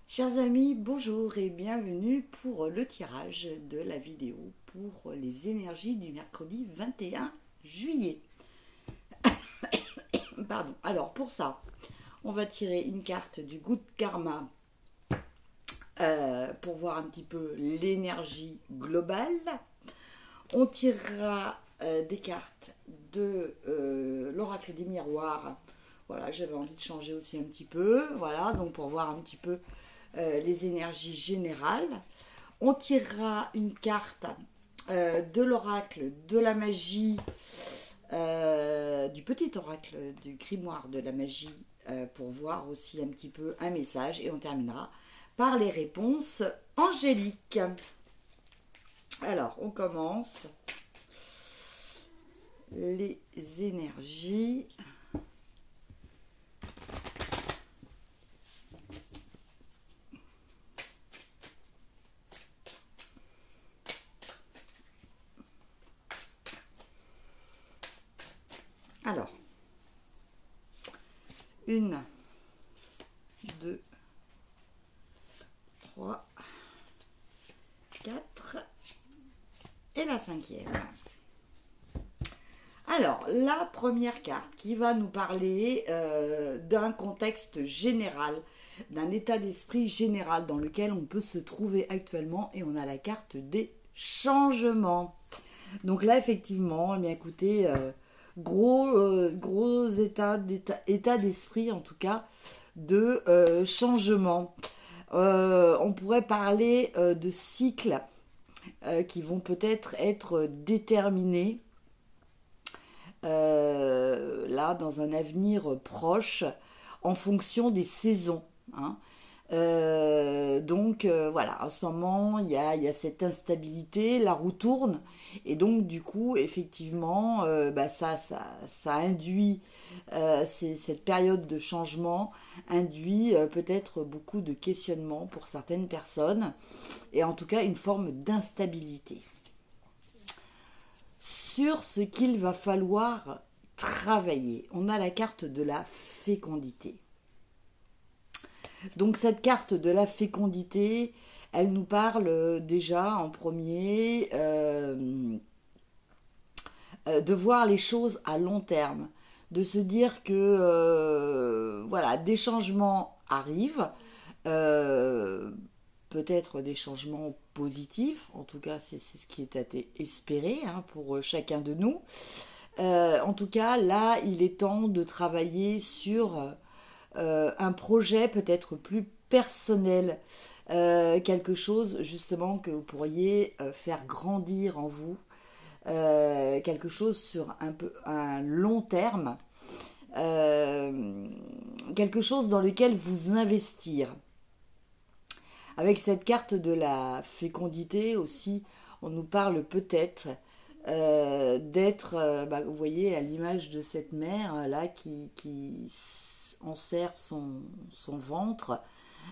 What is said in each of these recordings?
Chers amis, bonjour et bienvenue pour le tirage de la vidéo pour les énergies du mercredi 21 juillet. Pardon. Alors pour ça, on va tirer une carte du Good Karma pour voir un petit peu l'énergie globale. On tirera des cartes de l'oracle des miroirs. Voilà, j'avais envie de changer aussi un petit peu. Voilà, donc pour voir un petit peu les énergies générales. On tirera une carte de l'oracle de la magie, du petit oracle du grimoire de la magie, pour voir aussi un petit peu un message. Et on terminera par les réponses angéliques. Alors, on commence. Les énergies. Alors, 1, 2, 3, 4 et la 5e. Alors, la première carte qui va nous parler d'un contexte général, d'un état d'esprit général dans lequel on peut se trouver actuellement, et on a la carte des changements. Donc là, effectivement, eh bien, écoutez, gros état d'esprit, en tout cas, de changement. On pourrait parler de cycles qui vont peut-être être déterminés là dans un avenir proche en fonction des saisons, hein. Voilà, en ce moment il y a cette instabilité, la roue tourne, et donc du coup effectivement ça induit cette période de changement induit peut-être beaucoup de questionnements pour certaines personnes, et en tout cas une forme d'instabilité sur ce qu'il va falloir travailler. On a la carte de la fécondité. Donc cette carte de la fécondité, elle nous parle déjà en premier de voir les choses à long terme, de se dire que voilà, des changements arrivent, peut-être des changements positifs, en tout cas c'est ce qui est à espérer, hein, pour chacun de nous. En tout cas, là, il est temps de travailler sur un projet peut-être plus personnel, quelque chose justement que vous pourriez faire grandir en vous, quelque chose sur un long terme, quelque chose dans lequel vous investir. Avec cette carte de la fécondité aussi, on nous parle peut-être d'être, vous voyez, à l'image de cette mère là qui enserre son ventre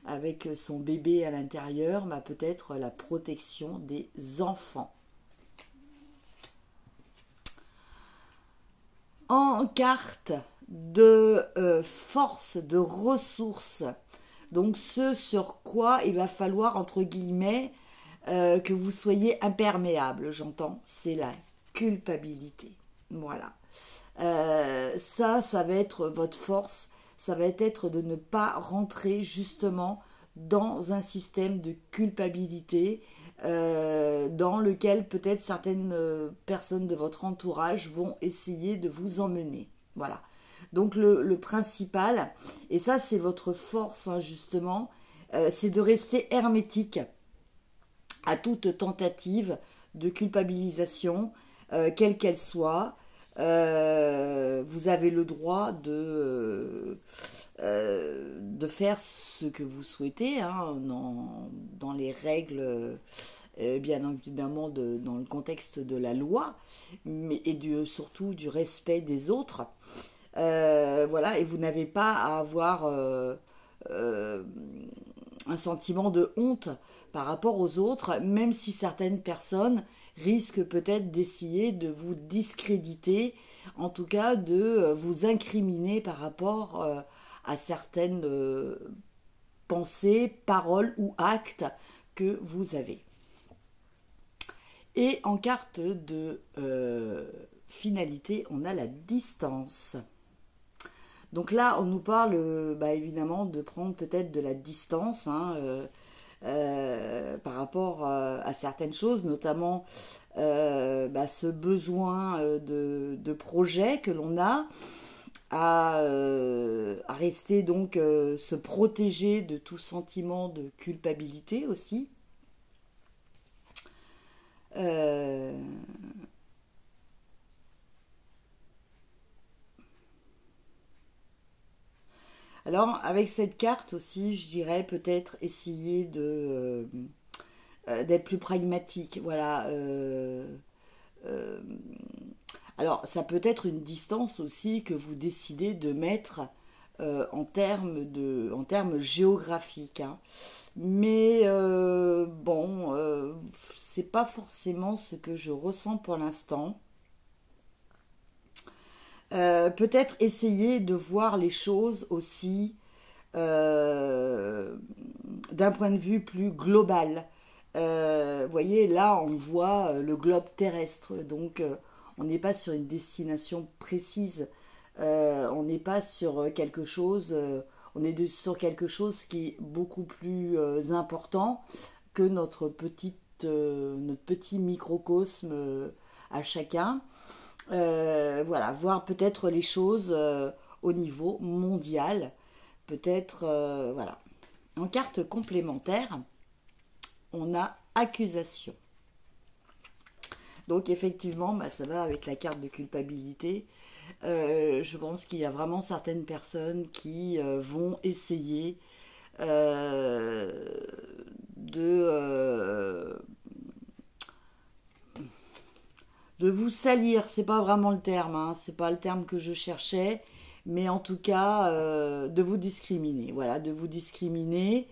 avec son bébé à l'intérieur, peut-être la protection des enfants. En carte de force, de ressources, donc ce sur quoi il va falloir, entre guillemets, que vous soyez imperméable, j'entends, c'est la culpabilité. Voilà. Ça va être votre force, ça va être de ne pas rentrer justement dans un système de culpabilité dans lequel peut-être certaines personnes de votre entourage vont essayer de vous emmener. Voilà. Donc le principal, et ça c'est votre force, hein, justement, c'est de rester hermétique à toute tentative de culpabilisation, quelle qu'elle soit. Vous avez le droit de faire ce que vous souhaitez, hein, dans les règles, bien évidemment dans le contexte de la loi, et surtout du respect des autres. Voilà, et vous n'avez pas à avoir un sentiment de honte par rapport aux autres, même si certaines personnes risquent peut-être d'essayer de vous discréditer, en tout cas de vous incriminer par rapport à certaines pensée, parole ou acte que vous avez. Et en carte de finalité, on a la distance. Donc là, on nous parle évidemment de prendre peut-être de la distance par rapport à certaines choses, notamment ce besoin de projet que l'on a à rester donc se protéger de tout sentiment de culpabilité aussi. Alors, avec cette carte aussi, je dirais peut-être essayer d'être plus pragmatique. Voilà. Alors, ça peut être une distance aussi que vous décidez de mettre en termes géographiques. Hein. Mais c'est pas forcément ce que je ressens pour l'instant. Peut-être essayer de voir les choses aussi d'un point de vue plus global. Vous voyez, là, on voit le globe terrestre, donc on n'est pas sur une destination précise, on n'est pas sur quelque chose, on est sur quelque chose qui est beaucoup plus important que notre petit microcosme à chacun. Voilà, voir peut-être les choses au niveau mondial, peut-être, voilà. En carte complémentaire, on a accusation. Donc effectivement, ça va avec la carte de culpabilité. Je pense qu'il y a vraiment certaines personnes qui vont essayer de vous salir. C'est pas vraiment le terme, hein, c'est pas le terme que je cherchais, mais en tout cas de vous discriminer. Voilà, de vous discriminer.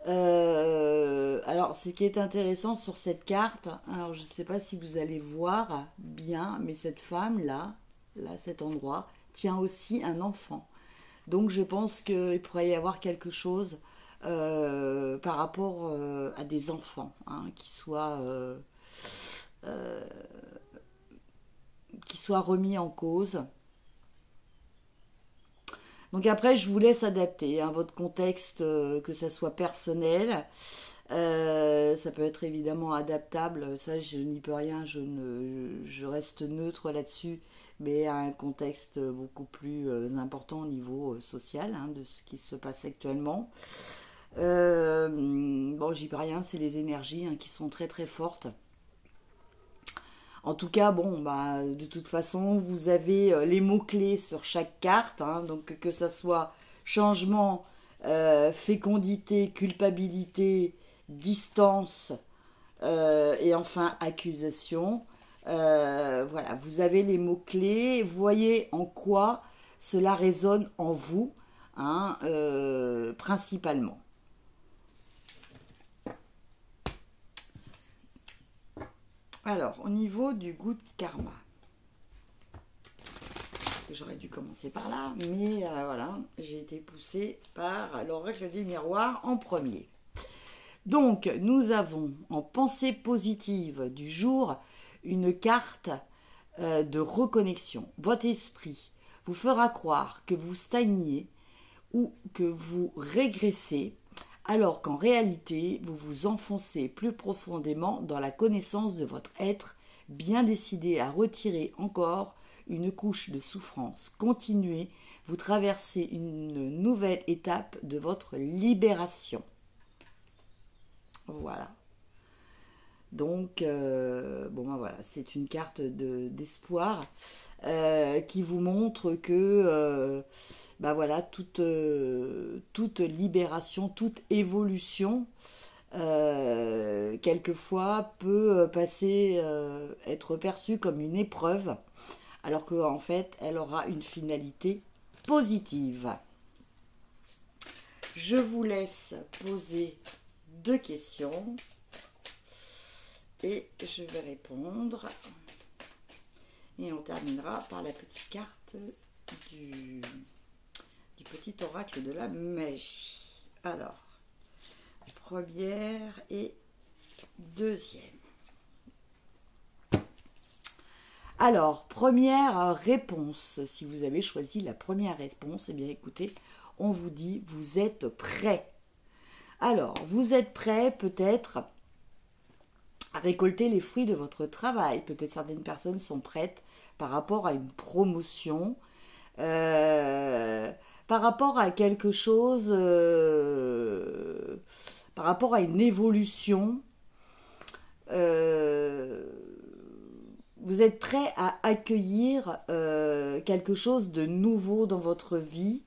Alors, ce qui est intéressant sur cette carte, alors je ne sais pas si vous allez voir bien, mais cette femme là, cet endroit, tient aussi un enfant. Donc, je pense qu'il pourrait y avoir quelque chose par rapport à des enfants, hein, qui soient remis en cause. Donc après, je vous laisse adapter votre contexte, que ça soit personnel. Ça peut être évidemment adaptable. Ça, je n'y peux rien. Je reste neutre là-dessus, mais à un contexte beaucoup plus important au niveau social, hein, de ce qui se passe actuellement. J'y peux rien. C'est les énergies qui sont très très fortes. En tout cas, de toute façon, vous avez les mots-clés sur chaque carte, hein, donc que ça soit changement, fécondité, culpabilité, distance et enfin accusation. Voilà, vous avez les mots-clés, voyez en quoi cela résonne en vous, hein, principalement. Alors, au niveau du goût de karma, j'aurais dû commencer par là, mais voilà, j'ai été poussée par l'oracle des miroirs en premier. Donc, nous avons en pensée positive du jour une carte de reconnexion. Votre esprit vous fera croire que vous stagnez ou que vous régressez, alors qu'en réalité, vous vous enfoncez plus profondément dans la connaissance de votre être, bien décidé à retirer encore une couche de souffrance. Continuez, vous traversez une nouvelle étape de votre libération. Voilà. Donc, voilà, c'est une carte d'espoir qui vous montre que toute libération, toute évolution, quelquefois peut être perçue comme une épreuve, alors qu'en fait, elle aura une finalité positive. Je vous laisse poser 2 questions. Et je vais répondre. Et on terminera par la petite carte du petit oracle de la mèche. Alors, première et deuxième. Alors, première réponse. Si vous avez choisi la première réponse, eh bien écoutez, on vous dit vous êtes prêt. Alors, vous êtes prêt peut-être à récolter les fruits de votre travail. Peut-être certaines personnes sont prêtes par rapport à une promotion, par rapport à quelque chose, par rapport à une évolution. Vous êtes prêt à accueillir quelque chose de nouveau dans votre vie,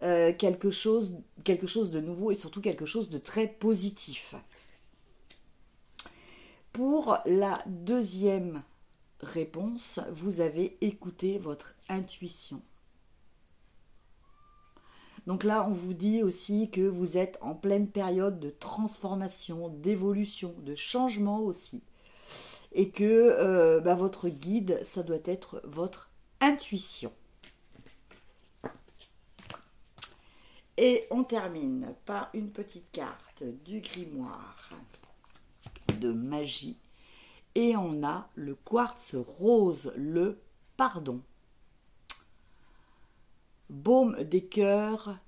quelque chose de nouveau et surtout quelque chose de très positif. Pour la deuxième réponse, vous avez écouté votre intuition. Donc là, on vous dit aussi que vous êtes en pleine période de transformation, d'évolution, de changement aussi. Et que votre guide, ça doit être votre intuition. Et on termine par une petite carte du grimoire de magie. Et on a le quartz rose, le pardon. Baume des cœurs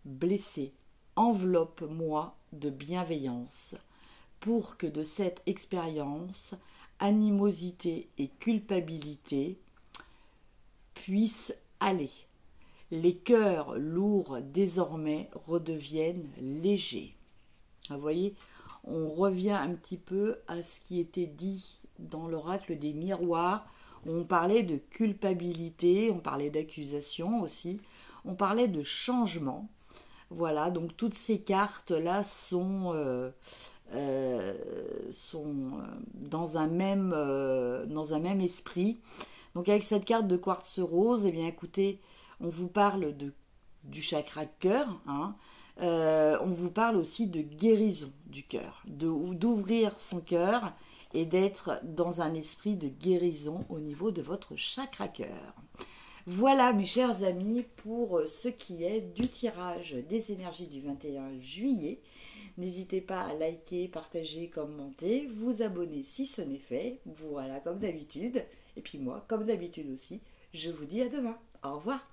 blessés, enveloppe-moi de bienveillance, pour que de cette expérience, animosité et culpabilité puissent aller. Les cœurs lourds désormais redeviennent légers. Vous voyez, on revient un petit peu à ce qui était dit dans l'oracle des miroirs, où on parlait de culpabilité, on parlait d'accusation aussi, on parlait de changement. Voilà, donc toutes ces cartes-là sont dans un même esprit. Donc avec cette carte de quartz rose, eh bien écoutez, on vous parle du chakra cœur, hein. On vous parle aussi de guérison du cœur, d'ouvrir son cœur et d'être dans un esprit de guérison au niveau de votre chakra cœur. Voilà mes chers amis pour ce qui est du tirage des énergies du 21 juillet. N'hésitez pas à liker, partager, commenter, vous abonner si ce n'est fait. Voilà, comme d'habitude. Et puis moi, comme d'habitude aussi, je vous dis à demain. Au revoir.